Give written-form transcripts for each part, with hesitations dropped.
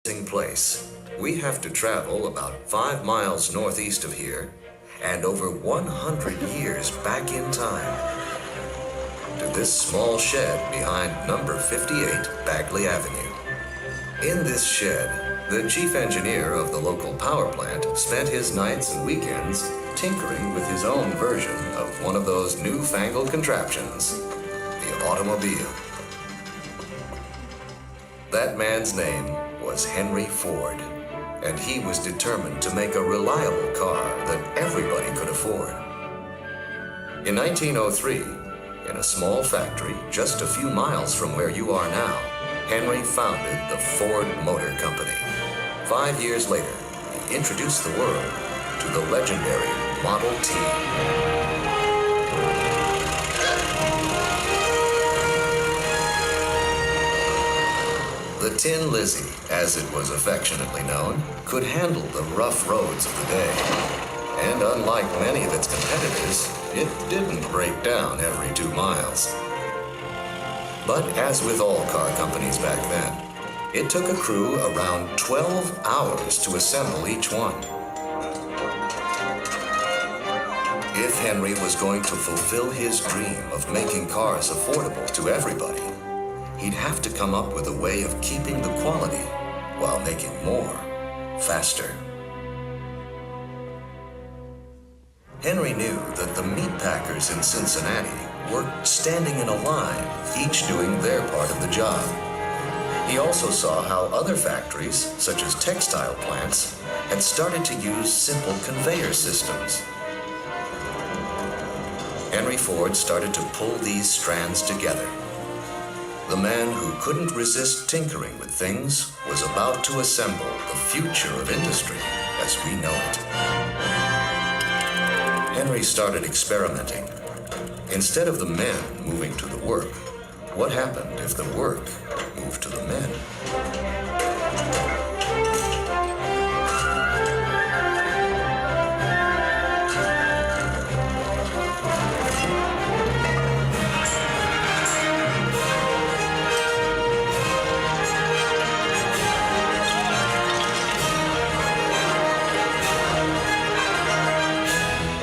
place. We have to travel about 5 miles northeast of here and over 100 years back in time to this small shed behind number 58 Bagley Avenue. In this shed, the chief engineer of the local power plant spent his nights and weekends tinkering with his own version of one of those newfangled contraptions, the automobile. That man's name was Henry Ford, and he was determined to make a reliable car that everybody could afford. In 1903, in a small factory just a few miles from where you are now, Henry founded the Ford Motor Company. 5 years later, he introduced the world to the legendary Model T. The Tin Lizzie, as it was affectionately known, could handle the rough roads of the day. And unlike many of its competitors, it didn't break down every 2 miles. But as with all car companies back then, it took a crew around 12 hours to assemble each one. If Henry was going to fulfill his dream of making cars affordable to everybody, he'd have to come up with a way of keeping the quality while making more, faster. Henry knew that the meat packers in Cincinnati worked standing in a line, each doing their part of the job. He also saw how other factories, such as textile plants, had started to use simple conveyor systems. Henry Ford started to pull these strands together. The man who couldn't resist tinkering with things was about to assemble the future of industry as we know it. Henry started experimenting. Instead of the men moving to the work, what happened if the work moved to the men?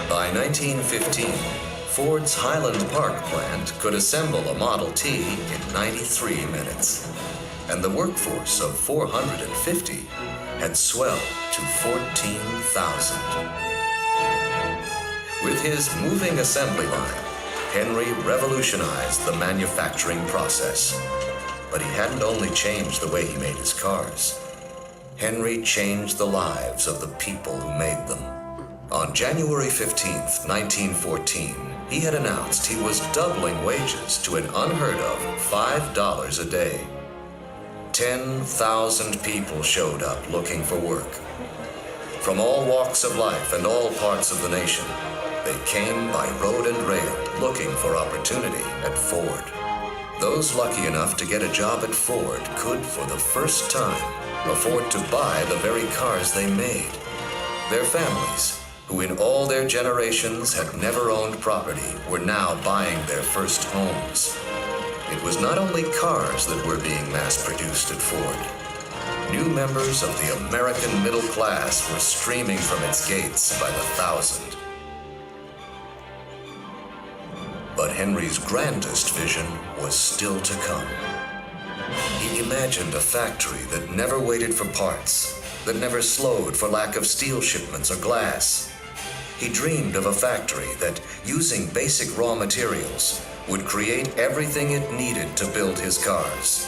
By 1915, Ford's Highland Park plant could assemble a Model T in 93 minutes, and the workforce of 450 had swelled to 14,000. With his moving assembly line, Henry revolutionized the manufacturing process. But he hadn't only changed the way he made his cars. Henry changed the lives of the people who made them. On January 15th, 1914, he had announced he was doubling wages to an unheard of $5 a day. 10,000 people showed up looking for work. From all walks of life and all parts of the nation, they came by road and rail looking for opportunity at Ford. Those lucky enough to get a job at Ford could, for the first time, afford to buy the very cars they made. Their families, who in all their generations had never owned property, were now buying their first homes. It was not only cars that were being mass-produced at Ford. New members of the American middle class were streaming from its gates by the thousand. But Henry's grandest vision was still to come. He imagined a factory that never waited for parts, that never slowed for lack of steel shipments or glass. He dreamed of a factory that, using basic raw materials, would create everything it needed to build his cars.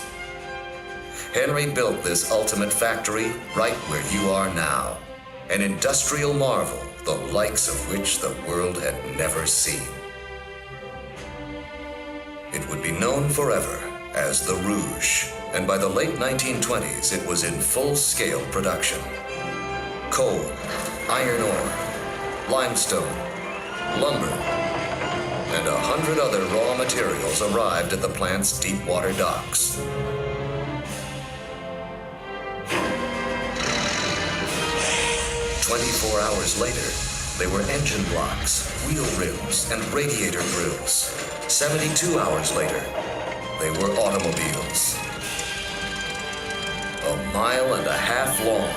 Henry built this ultimate factory right where you are now, an industrial marvel, the likes of which the world had never seen. It would be known forever as the Rouge, and by the late 1920s it was in full-scale production. Coal, iron ore, limestone, lumber, and 100 other raw materials arrived at the plant's deep-water docks. "24 hours later, they were engine blocks, wheel rims, and radiator grills. 72 hours later, they were automobiles. 1.5 miles long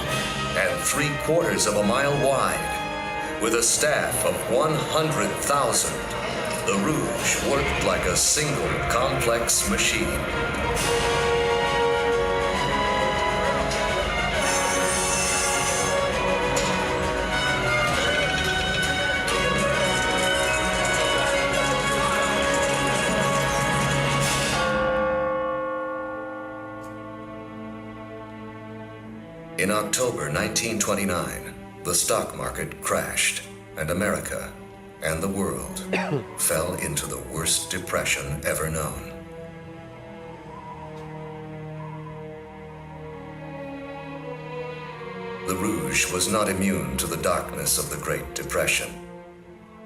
and 3/4 of a mile wide. With a staff of 100,000, the Rouge worked like a single complex machine. In October 1929, the stock market crashed, and America and the world fell into the worst depression ever known. The Rouge was not immune to the darkness of the Great Depression.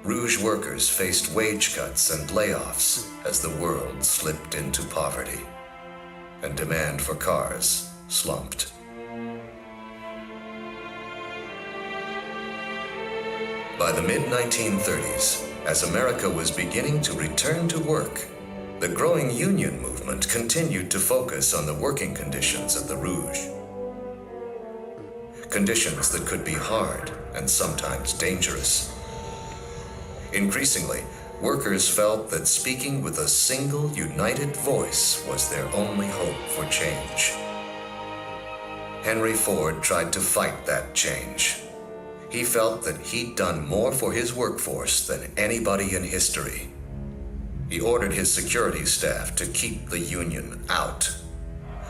Rouge workers faced wage cuts and layoffs as the world slipped into poverty, and demand for cars slumped. By the mid-1930s, as America was beginning to return to work, the growing union movement continued to focus on the working conditions of the Rouge. Conditions that could be hard and sometimes dangerous. Increasingly, workers felt that speaking with a single united voice was their only hope for change. Henry Ford tried to fight that change. He felt that he'd done more for his workforce than anybody in history. He ordered his security staff to keep the union out.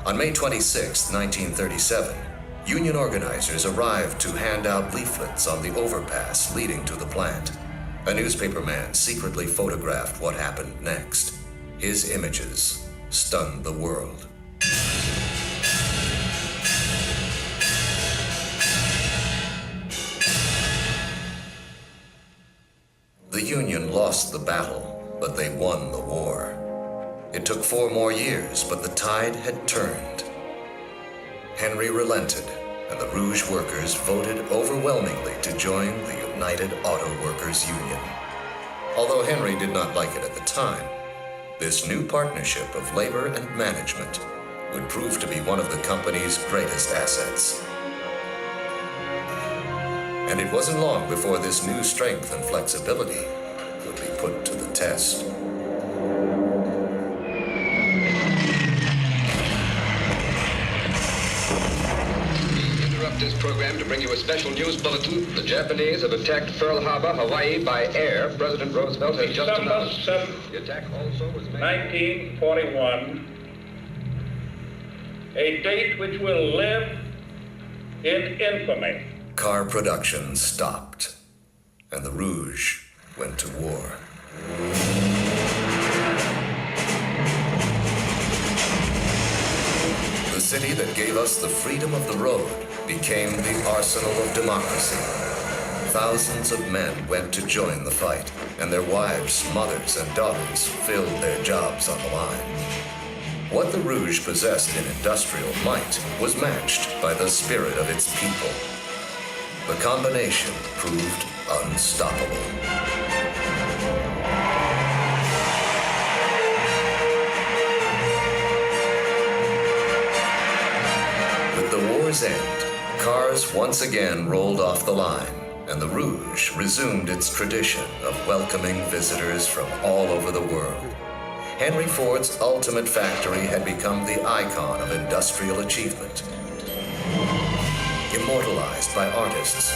On May 26, 1937, union organizers arrived to hand out leaflets on the overpass leading to the plant. A newspaperman secretly photographed what happened next. His images stunned the world. The Union lost the battle, but they won the war. It took 4 more years, but the tide had turned. Henry relented, and the Rouge workers voted overwhelmingly to join the United Auto Workers Union. Although Henry did not like it at the time, this new partnership of labor and management would prove to be one of the company's greatest assets. And it wasn't long before this new strength and flexibility would be put to the test. We interrupt this program to bring you a special news bulletin. The Japanese have attacked Pearl Harbor, Hawaii by air. President Roosevelt has just announced. The attack also was made. 1941, a date which will live in infamy. Car production stopped, and the Rouge went to war. The city that gave us the freedom of the road became the arsenal of democracy. Thousands of men went to join the fight, and their wives, mothers, and daughters filled their jobs on the line. What the Rouge possessed in industrial might was matched by the spirit of its people. The combination proved unstoppable. With the war's end, cars once again rolled off the line, and the Rouge resumed its tradition of welcoming visitors from all over the world. Henry Ford's ultimate factory had become the icon of industrial achievement. Immortalized by artists,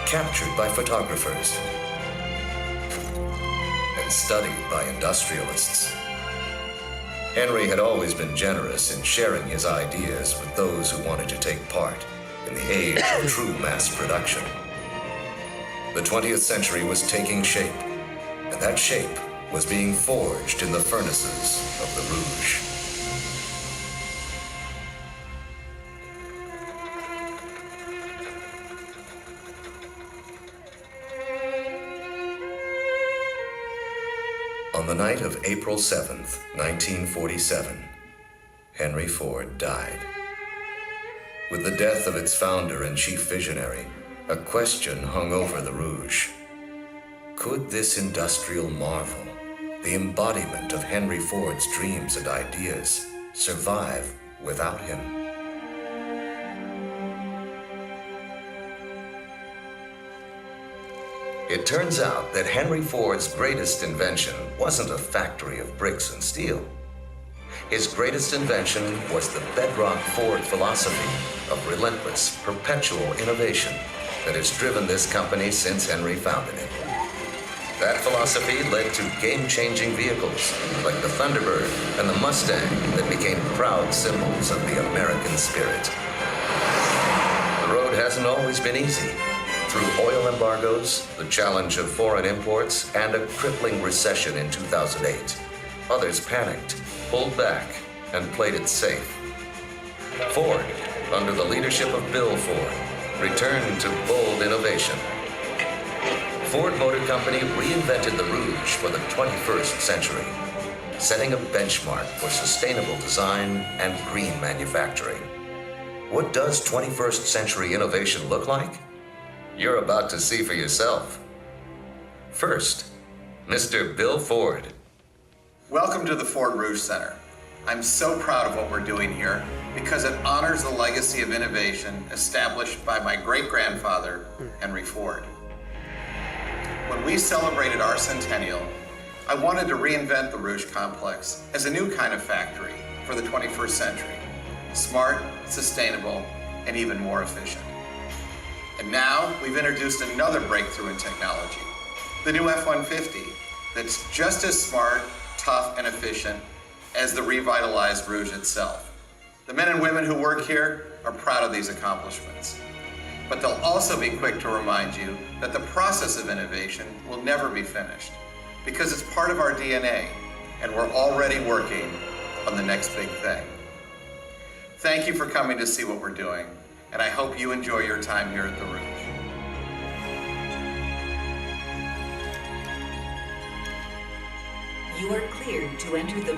captured by photographers, and studied by industrialists. Henry had always been generous in sharing his ideas with those who wanted to take part in the age of true mass production. The 20th century was taking shape, and that shape was being forged in the furnaces of the Rouge. On the night of April 7th, 1947, Henry Ford died. With the death of its founder and chief visionary, a question hung over the Rouge. Could this industrial marvel, the embodiment of Henry Ford's dreams and ideas, survive without him? It turns out that Henry Ford's greatest invention wasn't a factory of bricks and steel. His greatest invention was the bedrock Ford philosophy of relentless, perpetual innovation that has driven this company since Henry founded it. That philosophy led to game-changing vehicles like the Thunderbird and the Mustang that became proud symbols of the American spirit. The road hasn't always been easy. Through oil embargoes, the challenge of foreign imports, and a crippling recession in 2008, others panicked, pulled back, and played it safe. Ford, under the leadership of Bill Ford, returned to bold innovation. Ford Motor Company reinvented the Rouge for the 21st century, setting a benchmark for sustainable design and green manufacturing. What does 21st century innovation look like? You're about to see for yourself. First, Mr. Bill Ford. Welcome to the Ford Rouge Center. I'm so proud of what we're doing here because it honors the legacy of innovation established by my great-grandfather, Henry Ford. When we celebrated our centennial, I wanted to reinvent the Rouge complex as a new kind of factory for the 21st century. Smart, sustainable, and even more efficient. And now we've introduced another breakthrough in technology, the new F-150, that's just as smart, tough, and efficient as the revitalized Rouge itself. The men and women who work here are proud of these accomplishments. But they'll also be quick to remind you that the process of innovation will never be finished because it's part of our DNA, and we're already working on the next big thing. Thank you for coming to see what we're doing, and I hope you enjoy your time here at the Rouge. You are cleared to enter the